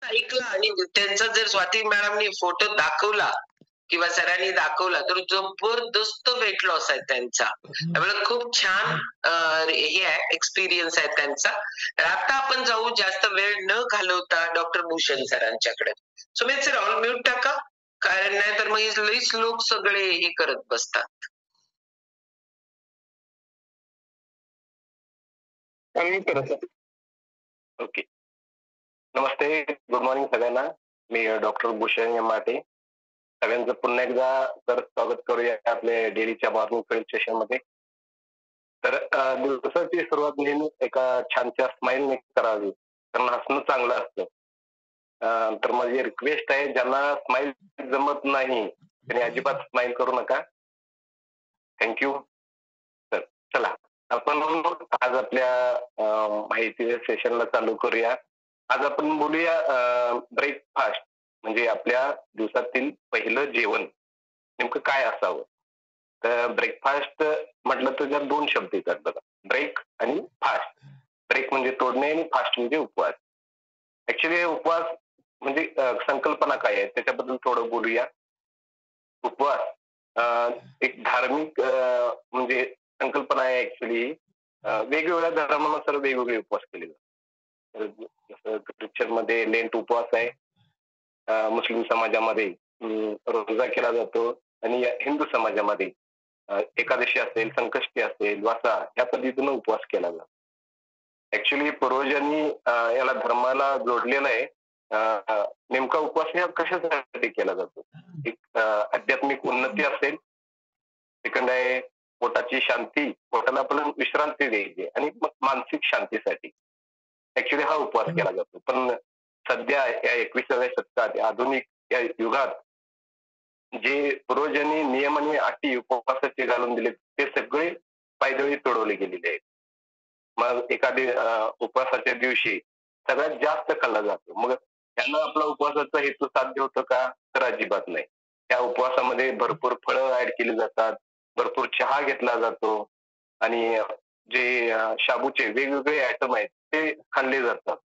ऐकलं आणि त्यांचा जर स्वाती मॅडमनी फोटो दाखवला किंवा सरांनी दाखवला तर जबरदस्त वेट लॉस आहे त्यांचा. त्यामुळे खूप छान हे आहे एक्सपिरियन्स आहे त्यांचा. तर आता आपण जाऊ जास्त वेळ न घालवता डॉक्टर भूषण सरांच्याकडे. सुमित सर ऑन म्यूट टाका. कारण नाही तर मग लईच लोक सगळे हे करत बसतात. ओके. नमस्ते, गुड मॉर्निंग सगळ्यांना. मी डॉक्टर भूषण यमाटे. सगळ्यांचं पुन्हा एकदा तर स्वागत करूया आपल्या डेलीच्या मॉर्निंग फील्ड सेशन मध्ये. तर दिवसाची सुरुवात नेहमी एका छानशा स्माईलने करावी, कारण हसणं चांगलं असतं. तर माझी रिक्वेस्ट आहे, ज्यांना स्माईल जमत नाही त्यांनी अजिबात स्माईल करू नका. थँक्यू. तर चला आपण आज आपल्या माहिती सेशनला चालू करूया. आज आपण बोलूया ब्रेकफास्ट म्हणजे आपल्या दिवसातील पहिलं जेवण नेमकं काय असावं. तर ब्रेकफास्ट म्हटलं तर त्यात दोन शब्द येतात बघा, ब्रेक आणि फास्ट. ब्रेक म्हणजे तोडणे आणि फास्ट म्हणजे उपवास. ऍक्च्युली उपवास म्हणजे संकल्पना काय आहे त्याच्याबद्दल थोडं बोलूया. उपवास एक धार्मिक म्हणजे संकल्पना आहे ऍक्च्युली. वेगवेगळ्या धर्मानुसार वेगवेगळे उपवास केले जातात. जसं ख्रिश्चन मध्ये लेंट उपवास आहे, मुस्लिम समाजामध्ये रोजा केला जातो आणि हिंदू समाजामध्ये एकादशी असेल, संकष्टी असेल, वासा या पद्धतीनं उपवास केला जातो. ऍक्च्युली पूर्वजांनी याला धर्माला जोडलेलं आहे. नेमका उपवास हा कशासाठी केला जातो? एक आध्यात्मिक उन्नती असेल, सेकंड आहे पोटाची शांती, पोटाला आपण विश्रांती द्यायची आणि मग मानसिक शांतीसाठी ऍक्च्युली हा उपवास केला जातो. पण सध्या या 21व्या शतकात आधुनिक या युगात जे पूर्वजांनी नियम आणि अटी उपवासाचे घालून दिले ते सगळे पायदळी तोडवले गेलेले आहेत. मग एखाद्या उपवासाच्या दिवशी सगळ्यात जास्त खाल्ला जातो. मग त्यांना आपला उपवासाचा हेतू साध्य होतो का? तर अजिबात नाही. त्या उपवासामध्ये भरपूर फळं ऍड केली जातात, भरपूर चहा घेतला जातो आणि जे शाबूचे वेगवेगळे आयटम आहेत ते खाल्ले जातात.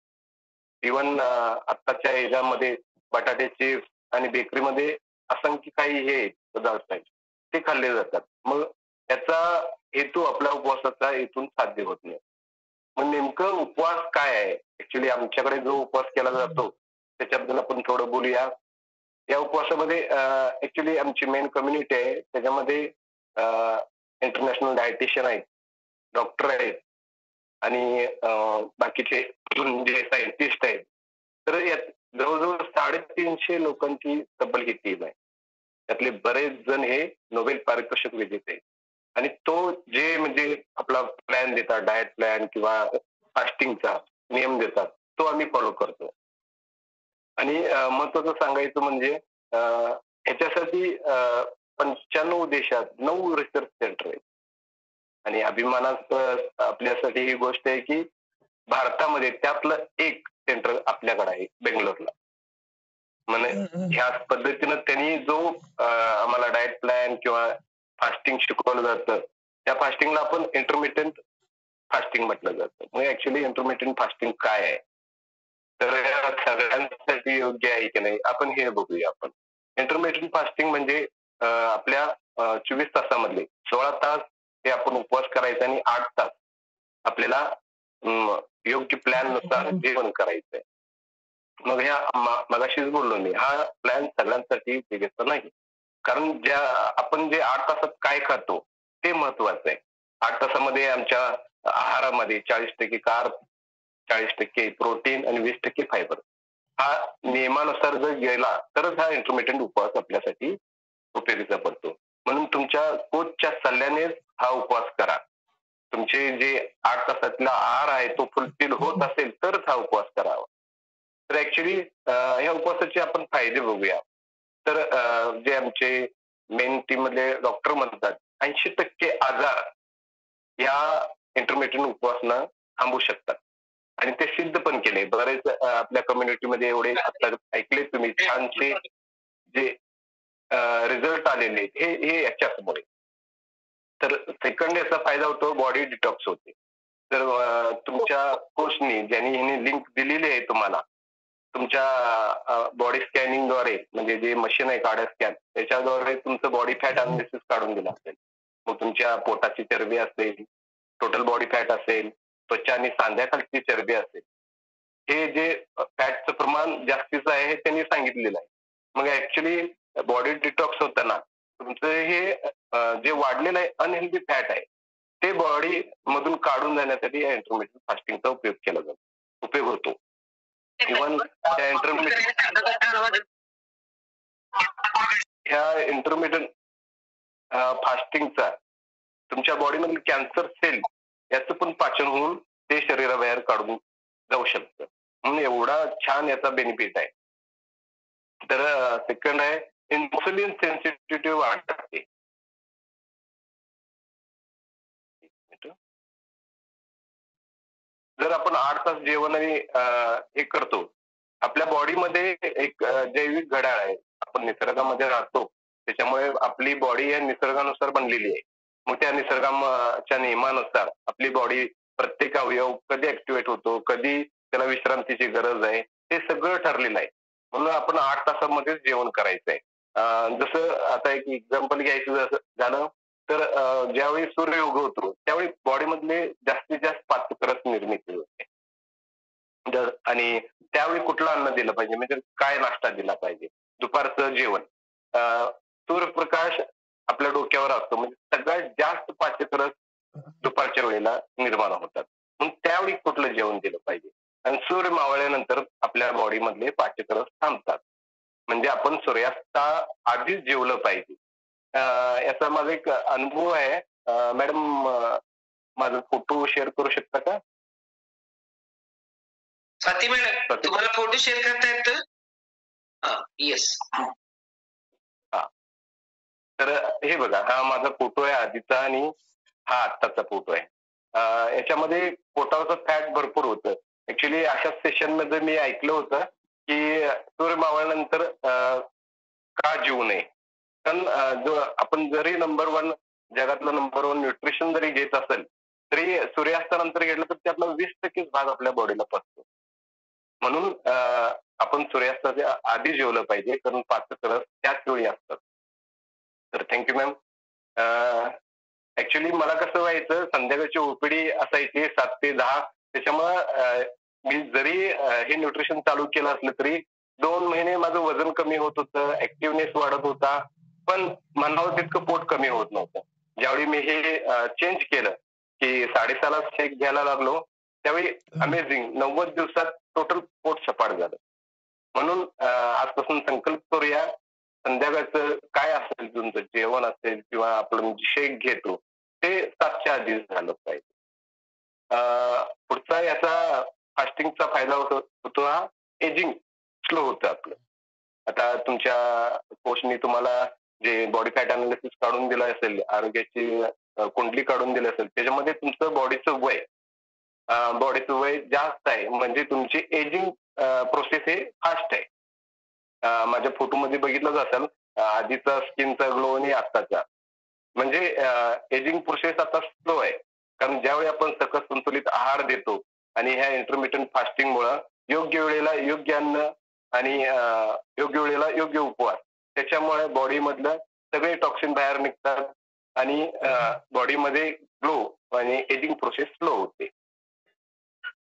इव्हन आत्ताच्या ह्याच्यामध्ये बटाटे चिप्स आणि बेकरीमध्ये असंख्य काही हे पदार्थ आहेत ते खाल्ले जातात. मग त्याचा हेतू आपल्या उपवासाचा इथून साध्य होत नाही. मग नेमकं उपवास काय आहे? ऍक्च्युली आमच्याकडे जो उपवास केला जातो त्याच्याबद्दल आपण थोडं बोलूया. या उपवासामध्ये ऍक्च्युली आमची मेन कम्युनिटी आहे, त्याच्यामध्ये इंटरनॅशनल डायटिशियन आहेत, डॉक्टर आहेत आणि बाकीचे जे सायंटिस्ट आहेत. तर यात जवळजवळ 350 लोकांची तब्बल ही टीम आहे. त्यातले बरेच जण हे नोबेल पारितोषिक विजेते आहेत. आणि तो जे म्हणजे आपला प्लॅन देतात, डाएट प्लॅन किंवा फास्टिंगचा नियम देतात, तो आम्ही फॉलो करतो. आणि महत्वाचं सांगायचं म्हणजे ह्याच्यासाठी 95 देशात 9 रिसर्च सेंटर आहेत. आणि अभिमानास्पद आपल्यासाठी ही गोष्ट आहे की भारतामध्ये त्यातलं एक सेंटर आपल्याकडे आहे बेंगलोरला. म्हणजे ह्याच पद्धतीनं त्यांनी जो आम्हाला डाएट प्लॅन किंवा फास्टिंग शिकवलं जातं, त्या फास्टिंगला आपण इंटरमिटेंट फास्टिंग म्हटलं जातं. मग ऍक्च्युली इंटरमिटेंट फास्टिंग काय आहे? तर या सगळ्यांसाठी योग्य आहे की नाही आपण हे बघूया आपण. इंटरमिटेंट फास्टिंग म्हणजे आपल्या 24 तासामधले 16 तास ते आपण उपवास करायचा आणि 8 तास आपल्याला योग्य प्लॅन नुसार जेवण करायचंय. मग ह्या मगाशीच बोललो मी, हा प्लॅन सगळ्यांसाठी वेगळा नाही. कारण आपण जे 8 तासात काय खातो ते महत्वाचं आहे. 8 तासामध्ये आमच्या आहारामध्ये 40% कार्ब, 40% प्रोटीन आणि 20% फायबर हा नियमानुसार जर गेला तरच हा इंटरमिटेंट उपवास आपल्यासाठी उपयोगीचा पडतो. म्हणून तुमच्या कोचच्या सल्ल्यानेच हा उपवास करा. तुमचे जे 8 तासातला आहार आहे तो फुलफिल होत असेल तरच हा उपवास करावा. तर ऍक्च्युली ह्या उपवासाचे आपण फायदे बघूया. तर जे आमचे मेन टीम मधले डॉक्टर म्हणतात 80% आजार या इंटरमिटेंट उपवासनं थांबू शकतात. आणि ते सिद्ध पण केले. बरेच आपल्या कम्युनिटीमध्ये एवढे आता ऐकले तुम्ही छानसे जे रिझल्ट आलेले हे याच्यामुळे. तर सेकंड याचा फायदा होतो बॉडी डिटॉक्स होते. तर तुमच्या कोचनी ज्यांनी हिने लिंक दिलेली आहे तुम्हाला तुमच्या बॉडी स्कॅनिंगद्वारे म्हणजे जे मशीन आहे कार्डियाक स्कॅन त्याच्याद्वारे तुमचं बॉडी फॅट अनालिसिस काढून दिलं असेल. मग तुमच्या पोटाची चरबी असेल, टोटल बॉडी फॅट असेल, त्वचा आणि सांध्याखालची चरबी असेल. हे जे फॅटचं प्रमाण जास्तीचं आहे हे त्यांनी सांगितलेलं आहे. मग ऍक्च्युली बॉडी डिटॉक्स होताना तुमचं हे जे वाढलेलं आहे अनहेल्दी फॅट आहे ते बॉडी मधून काढून जाण्यासाठी या इंटरमिटेंट फास्टिंगचा उपयोग केला जातो, उपयोग होतो. इव्हन त्या ह्या इंटरमिटंट फास्टिंगचा तुमच्या बॉडीमधील कॅन्सर सेल याचं पण पाचन होऊन ते शरीराबाहेर काढून जाऊ शकतं. म्हणून एवढा छान याचा बेनिफिट आहे. तर सेकंड आहे इन्सुलिन सेन्सिटिव्हिटी वाढते. जर आपण 8 तास जेवण आणि हे करतो, आपल्या बॉडीमध्ये एक जैविक घड्याळ आहे. आपण निसर्गामध्ये राहतो, त्याच्यामुळे आपली बॉडी या निसर्गानुसार बनलेली आहे. मग त्या निसर्गाच्या नियमानुसार आपली बॉडी प्रत्येक अवयव कधी ऍक्टिव्हेट होतो, कधी त्याला विश्रांतीची गरज आहे, हे सगळं ठरलेलं आहे. म्हणून आपण 8 तासामध्येच जेवण करायचं आहे. जसं आता एक एक्झाम्पल घ्यायचं झालं तर ज्यावेळी सूर्य उगवतो त्यावेळी बॉडीमधले जास्तीत जास्त पाचकरस निर्मिती होते. आणि त्यावेळी कुठलं अन्न दिलं पाहिजे म्हणजे काय नाश्ता दिला पाहिजे. दुपारचं जेवण सूर्यप्रकाश आपल्या डोक्यावर असतो म्हणजे सगळ्यात जास्त पाचकरस दुपारच्या वेळेला निर्माण होतात. मग त्यावेळी कुठलं जेवण दिलं पाहिजे आणि सूर्य मावळल्यानंतर आपल्या बॉडीमधले पाचकरस थांबतात. म्हणजे आपण सूर्यास्ता आधीच जेवलं पाहिजे. याचा माझा एक अनुभव आहे. मॅडम माझा फोटो शेअर करू शकता का? स्वाती मॅडम तुम्हाला फोटो शेअर करता येतं? येस. हा, तर हे बघा हा माझा फोटो आहे आधीचा आणि हा आत्ताचा फोटो आहे. याच्यामध्ये पोटावरचं फॅट भरपूर होतं. ऍक्च्युली अशा सेशन मध्ये मी ऐकलं होतं की सूर्य मावळल्यानंतर का जेवू नये. कारण जो आपण जरी नंबर 1 जगातलं नंबर 1 न्यूट्रिशन जरी घेत असेल तरी सूर्यास्तानंतर घेतलं तर त्यातला 20% भाग आपल्या बॉडीला पचतो. म्हणून आपण सूर्यास्ताच्या आधी जेवलं पाहिजे कारण पाचकरस त्याच वेळी असतात. तर थँक्यू मॅम. ऍक्च्युली मला कसं व्हायचं संध्याकाळची ओपीडी असायची 7 ते 10 त्याच्यामुळं मी जरी हे न्यूट्रिशन चालू केलं असलं तरी 2 महिने माझं वजन कमी होत होतं, ऍक्टिव्हनेस वाढत होता, पण म्हणावं तितकं पोट कमी होत नव्हतं. ज्यावेळी मी हे चेंज केलं की 6.5 शेक घ्यायला लागलो त्यावेळी अमेझिंग 90 दिवसात टोटल पोट सपाट झालं. म्हणून आजपासून संकल्प करूया संध्याकाळचं काय असेल तुमचं जेवण असेल किंवा आपण शेक घेतो ते 7च्या आधीच झालं पाहिजे. पुढचा याचा फास्टिंगचा फायदा होतो हा एजिंग स्लो होतं आपलं. आता तुमच्या कोचनी तुम्हाला जे बॉडी फॅट अनालिसिस काढून दिलं असेल, आरोग्याची कुंडली काढून दिली असेल त्याच्यामध्ये तुमचं बॉडीचं वय जास्त आहे म्हणजे तुमची एजिंग प्रोसेस हे फास्ट आहे. माझ्या फोटोमध्ये बघितलंच असेल आधीचा स्किनचा ग्लो आणि आत्ताचा. म्हणजे एजिंग प्रोसेस आता स्लो आहे. कारण ज्यावेळी आपण सकस संतुलित आहार देतो आणि ह्या इंटरमिटंट फास्टिंगमुळं योग्य वेळेला योग्य अन्न आणि योग्य वेळेला योग्य उपवास त्याच्यामुळे बॉडीमधलं सगळे टॉक्सिन बाहेर निघतात आणि बॉडीमध्ये ग्लो आणि एजिंग प्रोसेस स्लो होते.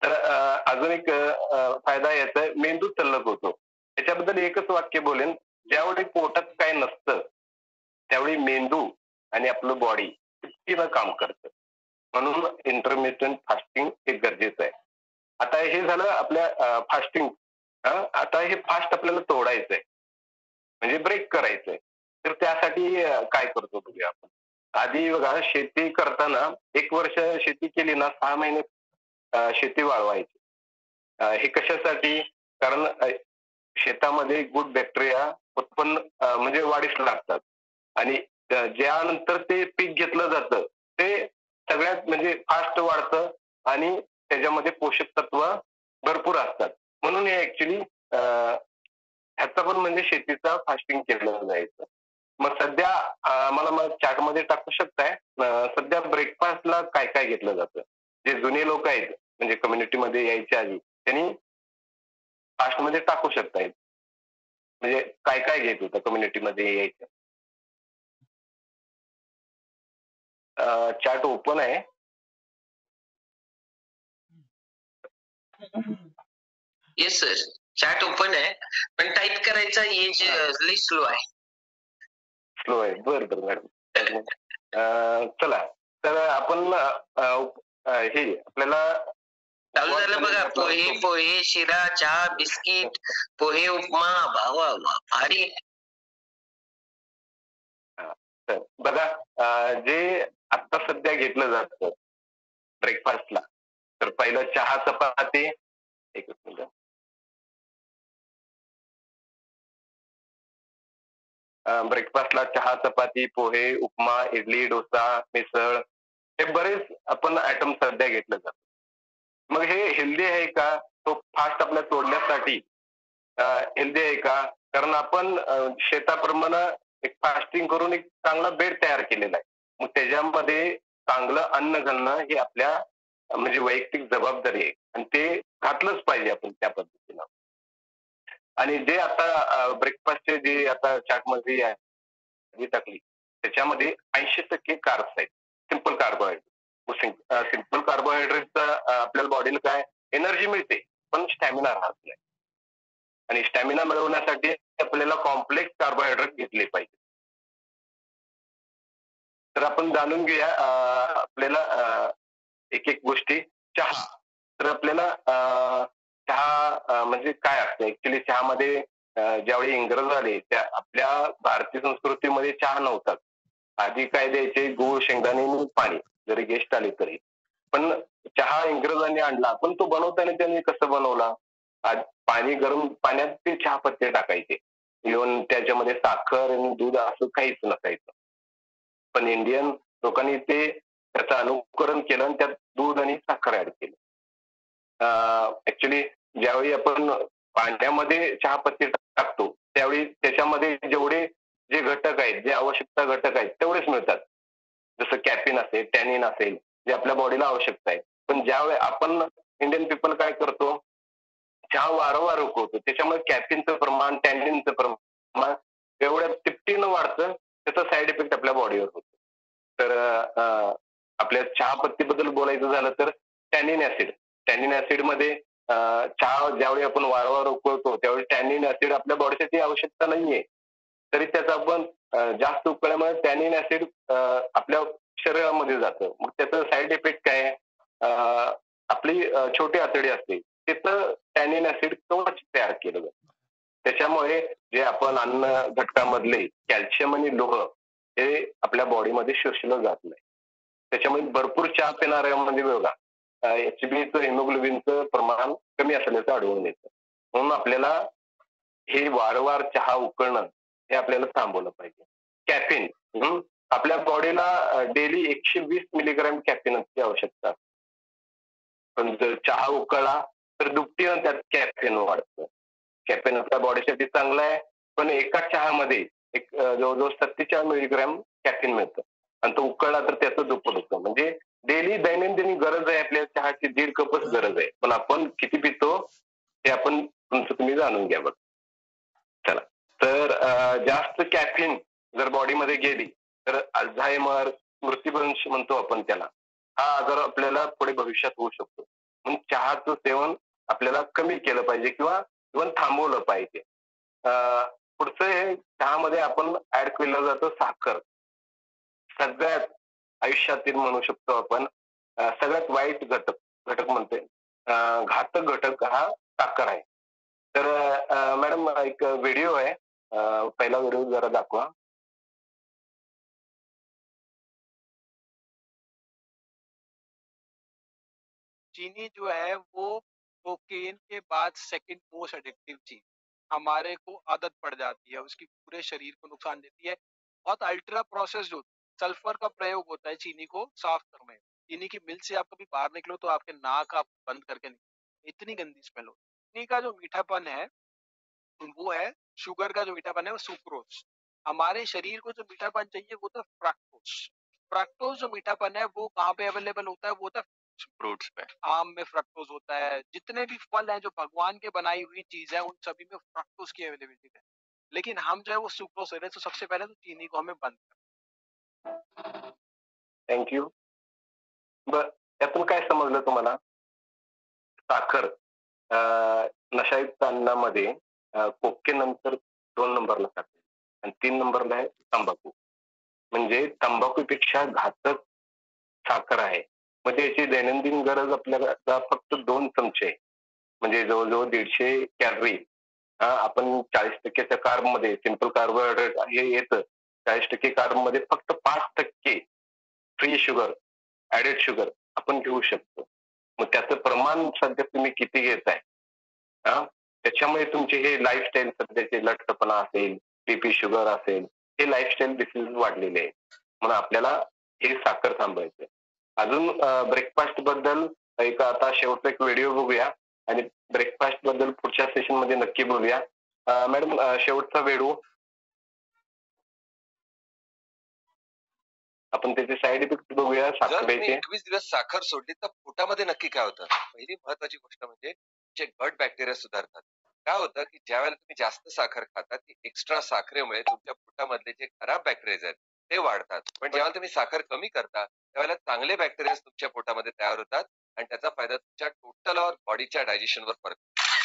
तर अजून एक फायदा याचा मेंदू तल्लख होतो. त्याच्याबद्दल एकच वाक्य बोलेन, ज्यावेळी पोटात काय नसतं त्यावेळी मेंदू आणि आपलं बॉडी तितकीनं काम करतं. म्हणून इंटरमिटंट फास्टिंग हे गरजेचं आहे. आता हे झालं आपल्या फास्टिंग. आता हे फास्ट आपल्याला तोडायचंय म्हणजे ब्रेक करायचंय. तर त्यासाठी काय करतो बघूया आपण. आधी बघा शेती करताना 1 वर्ष शेती केली ना 6 महिने शेती वाळवायची. हे कशासाठी? कारण शेतामध्ये गुड बॅक्टेरिया उत्पन्न म्हणजे वाढीस लागतात आणि ज्यानंतर ते पीक घेतलं जातं ते सगळ्यात म्हणजे फास्ट वाढतं आणि त्याच्यामध्ये पोषक तत्व भरपूर असतात. म्हणून हे ऍक्च्युली ह्याचा पण म्हणजे शेतीचा फास्टिंग केलं जायचं. मग सध्या मला चार्टमध्ये टाकू शकताय सध्या ब्रेकफास्टला काय काय घेतलं जातं. जे जुने लोक आहेत म्हणजे कम्युनिटीमध्ये यायच्या आधी त्यांनी फास्टमध्ये टाकू शकता येईल. म्हणजे काय काय घेत होतं कम्युनिटीमध्ये यायचं? चॅट ओपन आहे. येस सर, चॅट ओपन आहे, पण टाईप करायचा एज लई स्लो आहे. स्लो आहे. बरं मॅडम. चला तर आपण हे आपल्याला चालू झालं बघा. पोहे, शिरा, चहा, बिस्किट, पोहे, उपमा. वा भारी. तर बघा, जे आता सध्या घेतलं जातं ब्रेकफास्टला, तर पहिलं चहा चपाती. एकच मिनिट. ब्रेकफास्टला चहा चपाती, पोहे, उपमा, इडली, डोसा, मिसळ हे बरेच आपण आयटम सध्या घेतले जातात. मग हे हेल्दी आहे का? तो फास्ट आपल्या तोडण्यासाठी हेल्दी आहे का? कारण आपण शेताप्रमाणे एक फास्टिंग करून एक चांगला बेड तयार केलेला आहे. मग त्याच्यामध्ये चांगलं अन्न घालणं ही आपल्या म्हणजे वैयक्तिक जबाबदारी आहे आणि ते घातलंच पाहिजे आपण त्या पद्धतीनं. आणि जे आता ब्रेकफास्टचे जे आता चार्टमध्ये भाजी टाकली, त्याच्यामध्ये 80% कार्ब्स आहेत. Simple carbohydrate. सिंपल कार्बोहायड्रेटचा आपल्याला बॉडीला काय एनर्जी मिळते, पण स्टॅमिना राहत नाही. आणि स्टॅमिना मिळवण्यासाठी आपल्याला कॉम्प्लेक्स कार्बोहायड्रेट घेतले पाहिजे. तर आपण जाणून घेऊया आपल्याला एक गोष्टी. चहा. तर आपल्याला चहा म्हणजे काय असतं ऍक्च्युली चहामध्ये ज्यावेळी इंग्रज आले त्या आपल्या भारतीय संस्कृतीमध्ये चहा नव्हताच. आधी काय द्यायचे? गूळ, शेंगदाणे आणि पाणी, जरी गेस्ट आले तरी. पण चहा इंग्रजांनी आणला, पण तो बनवताना त्यांनी कसं बनवला? पाणी गरम पाण्यात ते चहापत्ते टाकायचे. इव्हन त्याच्यामध्ये साखर आणि दूध असं काहीच नसायचं. पण इंडियन लोकांनी ते त्याचं अनुकरण केलं आणि त्यात दूध आणि साखर ऍड केली. ऍक्च्युली ज्यावेळी आपण पाण्यामध्ये चहापत्ती टाकतो त्यावेळी त्याच्यामध्ये जेवढे जे घटक आहेत, जे आवश्यकता घटक आहेत तेवढेच मिळतात. जसं कॅफिन असेल, टॅनिन असेल, जे आपल्या बॉडीला आवश्यकता आहे. पण ज्यावेळी आपण इंडियन पीपल काय करतो, चहा वारंवार उकळतो. त्याच्यामुळे कॅफिनचं प्रमाण, टॅनिनचं प्रमाण एवढ्या तिपटीनं वाढतं, त्याचा साईड इफेक्ट आपल्या बॉडीवर होतो. तर आपल्या चहापत्तीबद्दल बोलायचं झालं तर टॅनिन ऍसिड. टॅनिन ऍसिडमध्ये चहा ज्यावेळी आपण वारंवार उकळतो त्यावेळी टॅनिन ऍसिड आपल्या बॉडीसाठी आवश्यकता नाहीये. तरी त्याचा आपण जास्त उकळल्यामुळे टॅनिन ऍसिड आपल्या शरीरामध्ये जातं. मग त्याचं साईड इफेक्ट काय? आपली छोटी आतडी असते, तिथं टॅनिन ऍसिड कवच तयार केलं जातं. त्याच्यामुळे जे आपण अन्न घटकामधले कॅल्शियम आणि लोह हे आपल्या बॉडीमध्ये शोषलं जात नाही. त्याच्यामुळे भरपूर चहा पिणाऱ्यामध्ये बघा एचबीचं, हिमोग्लोबिनचं प्रमाण कमी असल्याचं आढळून येतं. म्हणून आपल्याला हे वारंवार चहा उकळणं हे आपल्याला थांबवलं पाहिजे. कॅफिन आपल्या बॉडीला डेली 120 मिलीग्रॅम कॅफिनची आवश्यकता असते. पण जर चहा उकळला तर दुपटीनं त्यात कॅफिन वाढतं. कॅफिन आपल्या बॉडीसाठी चांगलं आहे, पण एका चहामध्ये एक जवळजवळ 47 मिलीग्रॅम कॅफिन मिळतं आणि तो उकळला तर त्याचं दुप्पट होतं. म्हणजे डेली दैनंदिन गरज आहे आपल्या चहाची 1.5 कपच गरज आहे. पण आपण किती पितो हे आपण तुमचं तुम्ही जाणून घ्या बघा. चला. तर जास्त कॅफिन जर बॉडीमध्ये गेली तर अल्झायमर, स्मृतिभ्रंश म्हणतो आपण त्याला, हा आजार आपल्याला पुढे भविष्यात होऊ शकतो. म्हणून चहाचं सेवन आपल्याला कमी केलं पाहिजे किंवा इव्हन थांबवलं पाहिजे. पुढचं हे चहामध्ये आपण ऍड केलं जातं साखर. सगळ्यात आयुष्यातील म्हणू शकतो आपण सगळ्यात वाईट घटक म्हणते घातक घटक हा साखर आहे. तर मॅडम एक व्हिडिओ आहे, पहिला व्हिडिओ जरा दाखवा. चीनी जो है वो कोकेन के बाद सेकंड मोस्ट एडिक्टिव चीज, हमारे को आदत पड़ जाती है, उसकी पूरे शरीर को नुकसान देती है। बहुत अल्ट्रा प्रोसेस्ड होती है। सल्फर का प्रयोग होता है चीनी को साफ करने में। चीनी की मिल से आप कभी बाहर निकलो तो आपके नाक आप बंद करके निकलो, इतनी गंदी स्मेल होती है। चीनी का जो मीठापन है वो है, शुगर का जो मीठापन है वो सुक्रोज। हमारे शरीर को जो मीठापन चाहिए वो था फ्रक्टोज। फ्रक्टोज जो मीठापन है वो कहाँ पे अवेलेबल होता है? वो होता है फ्रूट्स पे, आम में फ्रक्टोज होता है, जितने भी फल हैं जो भगवान के बनाई हुई चीज है उन सभी में फ्रक्टोज की अवेलेबिलिटी है। लेकिन हम जो है वो सुक्रोज ले रहे हैं, तो सबसे पहले तो चीनी को हमें बंद थँक्यू. बर, यातून काय समजलं तुम्हाला? साखर नशायुक्त अन्नामध्ये कोकेनंतर 2 नंबरला साखर आणि 3 नंबरला आहे तंबाखू. म्हणजे तंबाखूपेक्षा घातक साखर आहे. म्हणजे याची दैनंदिन गरज आपल्याला आता फक्त 2 चमचे आहे. म्हणजे जवळ-जवळ 150 कॅलरी. आपण 40% कार्बमध्ये सिंपल कार्बोहायड्रेट हे येतं. 40% कार्बमध्ये फक्त 5% फ्री शुगर, ॲडेड शुगर आपण घेऊ शकतो. मग त्याचं प्रमाण सध्या तुम्ही किती घेताय? हां, त्याच्यामुळे तुमचे हे लाईफस्टाईल सध्याचे लठ्ठपणा असेल, बीपी, शुगर असेल, हे लाईफस्टाईल डिसीज वाढलेले आहे. म्हणून आपल्याला हे साखर थांबवायचं. अजून ब्रेकफास्ट बद्दल एक आता शेवटचा एक व्हिडिओ बघूया आणि ब्रेकफास्ट बद्दल पुढच्या सेशनमध्ये नक्की बोलूया. मॅडम शेवटचा व्हिडिओ आपण त्याचे साइड इफेक्ट बघूया जर तुम्ही साखरेचे. 21 दिवस साखर सोडली तर पोटामध्ये नक्की काय होतं? पहिली महत्वाची गोष्ट म्हणजे तुमचे गट बॅक्टेरिया सुधारतात. काय होतं की ज्या वेळेला तुम्ही जास्त साखर खाता ती एक्स्ट्रा साखरेमुळे तुमच्या पोटामधले जे खराब बॅक्टेरिया आहेत ते वाढतात. पण जेव्हा तुम्ही साखर कमी करता त्यावेळेला चांगले बॅक्टेरिया तुमच्या पोटामध्ये तयार होतात आणि त्याचा फायदा तुमच्या टोटल बॉडीच्या डायजेशनवर पडतो.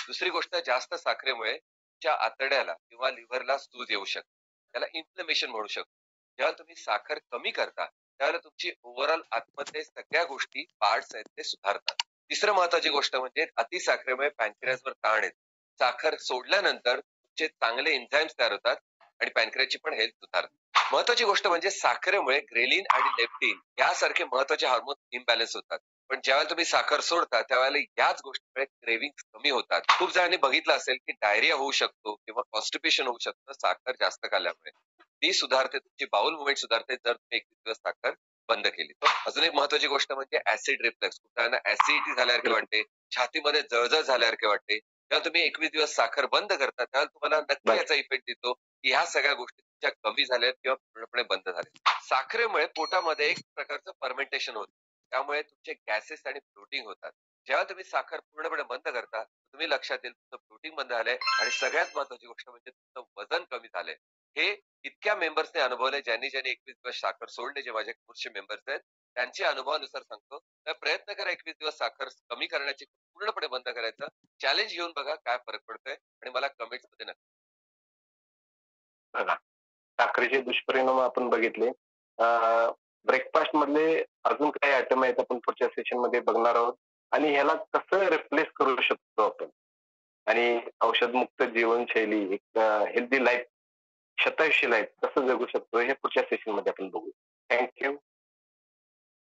दुसरी गोष्ट, जास्त साखरेमुळे तुमच्या आतड्याला किंवा लिव्हरला सूज येऊ शकते. त्याला इन्फ्लमेशन म्हणू शकतो. जेव्हा तुम्ही साखर कमी करता त्यावेळेला तुमची ओव्हरऑल आतमध्ये सगळ्या गोष्टी पार्ट्स आहेत ते सुधारतात. तिसरं महत्वाची गोष्ट म्हणजे अतिसाखरेमुळे पॅनक्रियासवर ताण येतो. साखर सोडल्यानंतर तुमचे चांगले एन्झाईम्स तयार होतात आणि पॅनक्रियाची पण हेल्थ सुधारते. महत्वाची गोष्ट म्हणजे साखरेमुळे ग्रेलिन आणि लेप्टिन यासारखे महत्वाचे हार्मोन इम्बॅलन्स होतात. पण ज्यावेळेला तुम्ही साखर सोडता त्यावेळेला याच गोष्टीमुळे क्रेविंग कमी होतात. खूप जणांनी बघितलं असेल की डायरिया होऊ शकतो किंवा कॉन्स्टिपेशन होऊ शकतं साखर जास्त खाल्ल्यामुळे. ती सुधारते, तुमची बाउल मुवमेंट सुधारते जर तुम्ही 21 दिवस साखर बंद केली. अजून एक महत्वाची गोष्ट म्हणजे ऍसिड रिफ्लेक्स. खूप जणांना ऍसिडिटी झाल्यासारखे वाटते, छातीमध्ये जळजळ झाल्यासारखे वाटते. जेव्हा तुम्ही 21 दिवस साखर बंद करता त्यावेळेला तुम्हाला नक्की याचा इफेक्ट देतो की ह्या सगळ्या गोष्टी तुमच्या कमी झाल्या किंवा पूर्णपणे बंद झाल्या. साखरेमुळे पोटामध्ये एक प्रकारचं फर्मेंटेशन होतं. त्यामुळे तुमचे गॅसेस आणि फ्लोटिंग होतात. जेव्हा तुम्ही साखर पूर्णपणे बंद करता तुम्ही लक्षात येईल तुमचं फ्लोटिंग बंद झालंय आणि सगळ्यात महत्वाची गोष्ट म्हणजे तुमचं वजन कमी झालंय. हे इतक्या मेंबर्सने अनुभवले ज्यांनी 21 दिवस साखर सोडले, जे माझे कोर्सचे मेंबर्स आहेत त्यांच्या अनुभवानुसार सांगतो. तर प्रयत्न करा 21 दिवस साखर कमी करण्याची, पूर्णपणे बंद करायचं. चॅलेंज घेऊन बघा काय फरक पडतोय आणि मला कमेंट्स मध्ये नक्की बघा, साखरेचे दुष्परिणाम आपण बघितले. ब्रेकफास्ट मधले अजून काही आयटम आहेत आपण पुढच्या सेशन मध्ये बघणार आहोत आणि ह्याला कसं रिप्लेस करू शकतो आपण आणि औषधमुक्त जीवनशैली, एक हेल्दी लाईफ, शतायुषी लाईफ कसं जगू शकतो हे पुढच्या सेशन मध्ये आपण बघू. थँक्यू.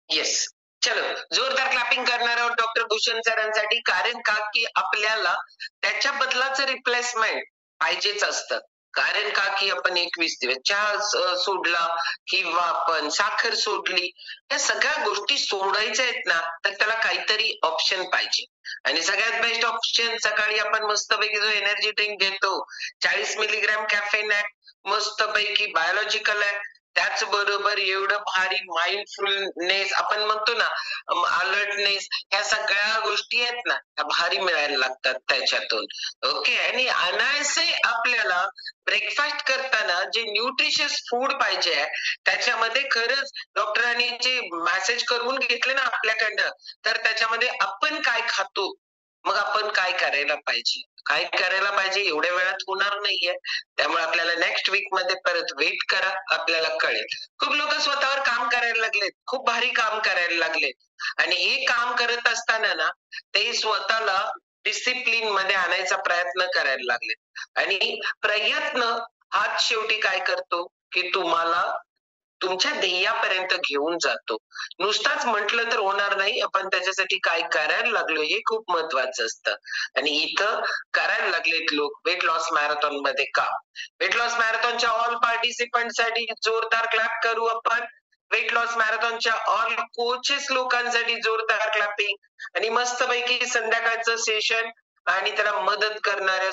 येस, चलो जोरदार क्लॅपिंग करणार आहोत डॉक्टर भूषण सरांसाठी. कारण का की आपल्याला त्याच्या बदलाचं रिप्लेसमेंट पाहिजेच असतं. कारण का की आपण 21 दिवस चहा सोडला किंवा आपण साखर सोडली, या सगळ्या गोष्टी सोडायच्या आहेत ना, तर त्याला काहीतरी ऑप्शन पाहिजे. आणि सगळ्यात बेस्ट ऑप्शन, सकाळी आपण मस्तपैकी जो एनर्जी ड्रिंक घेतो 40 मिलीग्रॅम कॅफेन आहे, मस्तपैकी बायोलॉजिकल आहे, त्याचबरोबर एवढं भारी माइंडफुलनेस आपण म्हणतो ना, अलर्टनेस, ह्या सगळ्या गोष्टी आहेत ना त्या भारी मिळायला लागतात त्याच्यातून. ओके, आणि अनायसे आपल्याला ब्रेकफास्ट करताना जे न्यूट्रिशियस फूड पाहिजे आहे त्याच्यामध्ये खरंच डॉक्टरांनी जे मेसेज करून घेतले ना आपल्याकडनं, तर त्याच्यामध्ये आपण काय खातो, मग आपण काय करायला पाहिजे, काय करायला पाहिजे एवढ्या वेळात होणार नाहीये. त्यामुळे आपल्याला नेक्स्ट वीक मध्ये परत वेट करा, आपल्याला कळेल. खूप लोक स्वतःवर काम करायला लागलेत, खूप भारी काम करायला लागलेत आणि हे काम करत असताना ना ते स्वतःला डिसिप्लिन मध्ये आणायचा प्रयत्न करायला लागलेत. आणि प्रयत्न हाच शेवटी काय करतो की तुम्हाला तुमच्या ध्येयापर्यंत घेऊन जातो. नुसताच म्हटलं तर होणार नाही, आपण त्याच्यासाठी काय करायला लागलो हे खूप महत्वाचं असतं. आणि इथं करायला लागलेत लोक वेट लॉस मॅरेथॉन मध्ये काम. वेट लॉस मॅरेथॉनच्या ऑल पार्टिसिपंट साठी जोरदार क्लॅप करू आपण. वेट लॉस मॅरेथॉनच्या ऑल कोचेस लोकांसाठी जोरदार क्लॅपिंग. आणि मस्तपैकी संध्याकाळचं सेशन आणि त्याला मदत करणाऱ्या